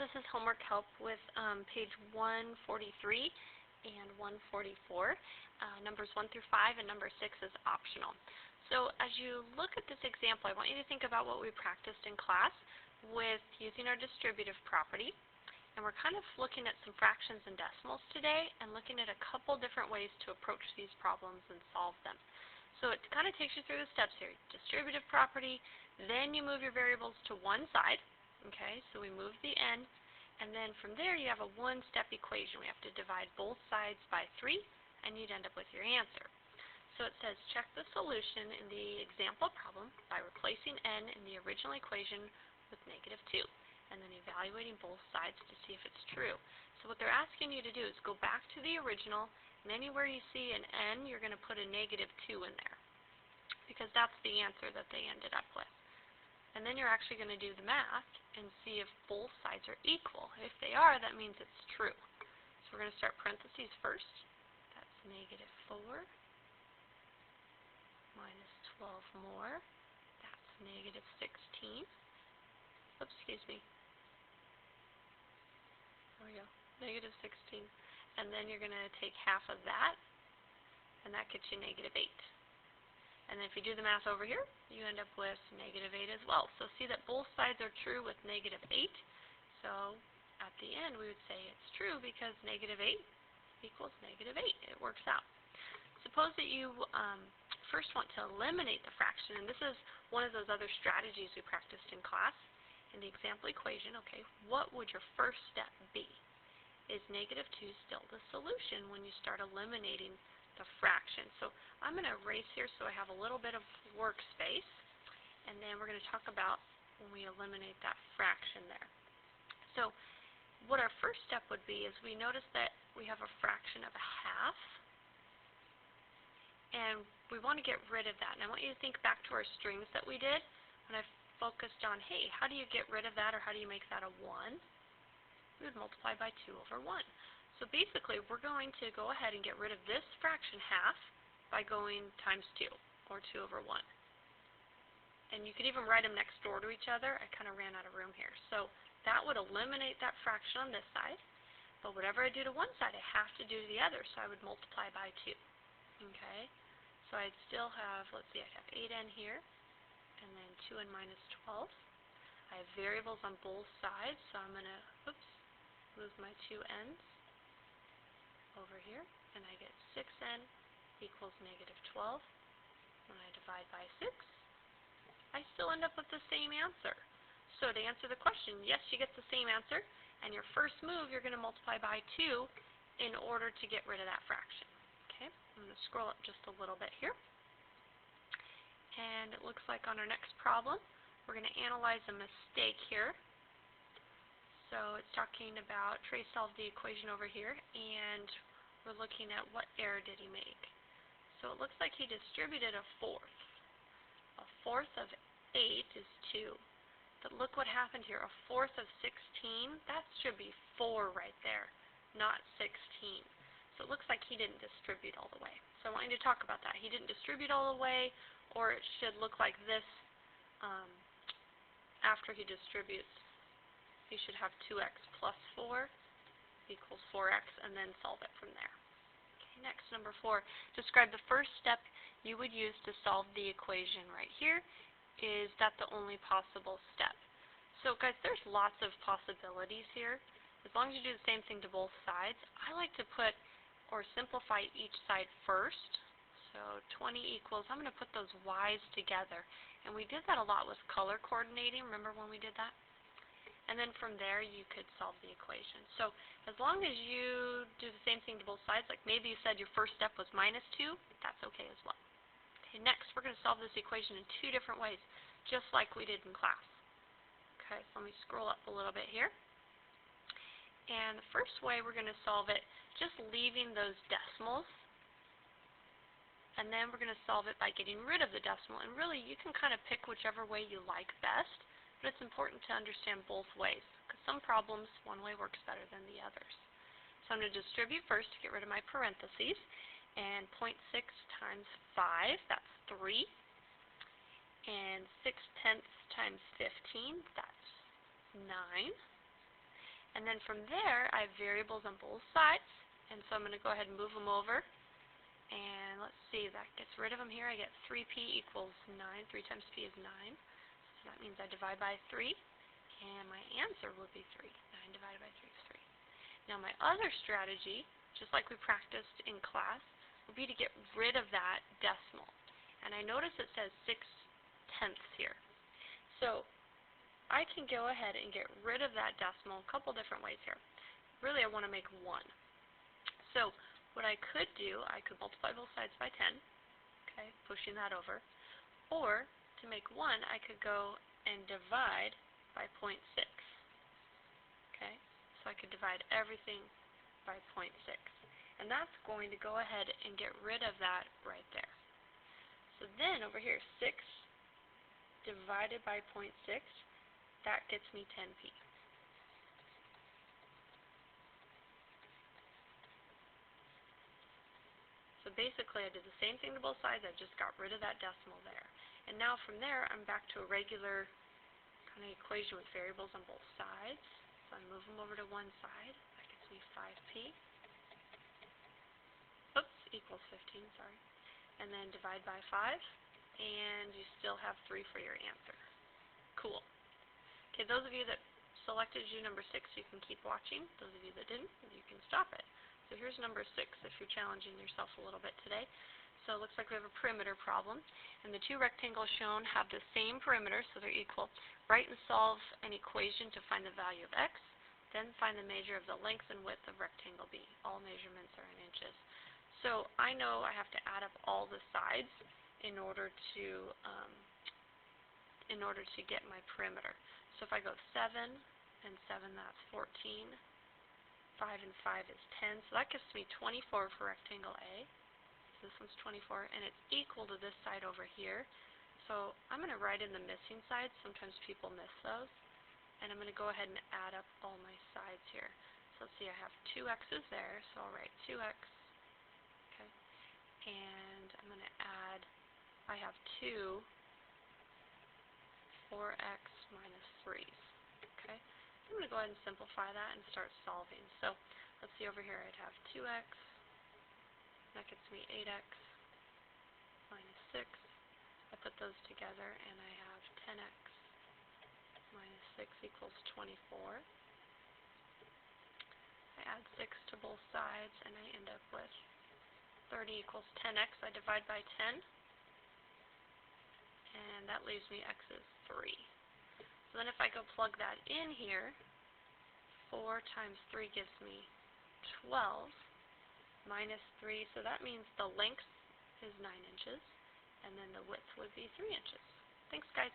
this is homework help with page 143 and 144. Numbers 1 through 5 and number 6 is optional. So as you look at this example, I want you to think about what we practiced in class with using our distributive property. And we're kind of looking at some fractions and decimals today and looking at a couple different ways to approach these problems and solve them. So it kind of takes you through the steps here. Distributive property, then you move your variables to one side. Okay, so we move the n, and then from there you have a one-step equation. We have to divide both sides by 3, and you'd end up with your answer. So it says check the solution in the example problem by replacing n in the original equation with -2, and then evaluating both sides to see if it's true. So what they're asking you to do is go back to the original, and anywhere you see an n, you're going to put a -2 in there, because that's the answer that they ended up with. And then you're actually going to do the math and see if both sides are equal. If they are, that means it's true. So we're going to start parentheses first. That's -4 minus 12 more. That's -16. Oops, excuse me. There we go. -16. And then you're going to take half of that, and that gets you -8. And then if you do the math over here, you end up with -8 as well. So see that both sides are true with -8. So at the end, we would say it's true because -8 equals -8. It works out. Suppose that you first want to eliminate the fraction, and this is one of those other strategies we practiced in class. In the example equation, okay, what would your first step be? Is -2 still the solution when you start eliminating the fraction? So I'm going to erase here so I have a little bit of workspace, and then we're going to talk about when we eliminate that fraction there. So what our first step would be is we notice that we have a fraction of a half, and we want to get rid of that. And I want you to think back to our strings that we did when I focused on, hey, how do you get rid of that, or how do you make that a 1? We would multiply by 2/1. So basically, we're going to go ahead and get rid of this fraction half by going times 2, or 2/1. And you could even write them next door to each other. I kind of ran out of room here. So that would eliminate that fraction on this side. But whatever I do to one side, I have to do to the other. So I would multiply by 2. Okay? So I'd still have, let's see, I'd have 8n here, and then 2n minus 12. I have variables on both sides, so I'm going to, move my 2n's over here, and I get 6n equals -12. When I divide by 6, I still end up with the same answer. So to answer the question, yes, you get the same answer, and your first move, you're going to multiply by 2 in order to get rid of that fraction. Okay, I'm going to scroll up just a little bit here. And it looks like on our next problem, we're going to analyze a mistake here. So it's talking about Trey solved the equation over here, and we're looking at what error did he make. So it looks like he distributed a fourth. A fourth of 8 is 2. But look what happened here. A fourth of 16, that should be 4 right there, not 16. So it looks like he didn't distribute all the way. So I want you to talk about that. He didn't distribute all the way, or it should look like this after he distributes. You should have 2x plus 4 equals 4x, and then solve it from there. Okay, next, number 4. Describe the first step you would use to solve the equation right here. Is that the only possible step? So guys, there's lots of possibilities here. As long as you do the same thing to both sides, I like to put or simplify each side first. So 20 equals, I'm going to put those y's together. And we did that a lot with color coordinating. Remember when we did that? And then from there, you could solve the equation. So as long as you do the same thing to both sides, like maybe you said your first step was -2, that's okay as well. Okay, next, we're going to solve this equation in 2 different ways, just like we did in class. Okay, so let me scroll up a little bit here. And the first way we're going to solve it, just leaving those decimals. And then we're going to solve it by getting rid of the decimal. And really, you can kind of pick whichever way you like best. But it's important to understand both ways, because some problems, one way works better than the others. So I'm going to distribute first to get rid of my parentheses. And 0.6 times 5, that's 3. And 6/10 times 15, that's 9. And then from there, I have variables on both sides. And so I'm going to go ahead and move them over. And let's see, that gets rid of them here. I get 3p equals 9. 3 times p is 9. So that means I divide by 3. And my answer will be 3. 9 divided by 3 is 3. Now my other strategy, just like we practiced in class, would be to get rid of that decimal. And I notice it says 6/10 here. So I can go ahead and get rid of that decimal a couple different ways here. Really, I want to make 1. So what I could do, I could multiply both sides by 10, okay, pushing that over. Or, to make 1, I could go and divide by 0.6. Okay, so I could divide everything by 0.6. And that's going to go ahead and get rid of that right there. So then, over here, 6 divided by 0.6, that gets me 10p. So basically, I did the same thing to both sides. I just got rid of that decimal there. And now from there, I'm back to a regular kind of equation with variables on both sides. So I move them over to one side. That gets me 5p. Oops, equals 15, sorry. And then divide by 5, and you still have 3 for your answer. Cool. Okay, those of you that selected number 6, you can keep watching. Those of you that didn't, you can stop it. So here's number 6 if you're challenging yourself a little bit today. So it looks like we have a perimeter problem, and the two rectangles shown have the same perimeter, so they're equal. Write and solve an equation to find the value of x, then find the measure of the length and width of rectangle B. All measurements are in inches. So I know I have to add up all the sides in order to get my perimeter. So if I go 7 and 7, that's 14. 5 and 5 is 10. So that gives me 24 for rectangle A. So this one's 24, and it's equal to this side over here. So I'm going to write in the missing sides. Sometimes people miss those. And I'm going to go ahead and add up all my sides here. So let's see, I have 2 x's there, so I'll write 2x. Okay. And I'm going to add, I have 2 4x minus 3's. Okay. I'm going to go ahead and simplify that and start solving. So let's see, over here I'd have 2x. That gets me 8x minus 6. I put those together and I have 10x minus 6 equals 24. I add 6 to both sides and I end up with 30 equals 10x. I divide by 10. And that leaves me x is 3. So then if I go plug that in here, 4 times 3 gives me 12 minus 3. So that means the length is 9 inches, and then the width would be 3 inches. Thanks, guys.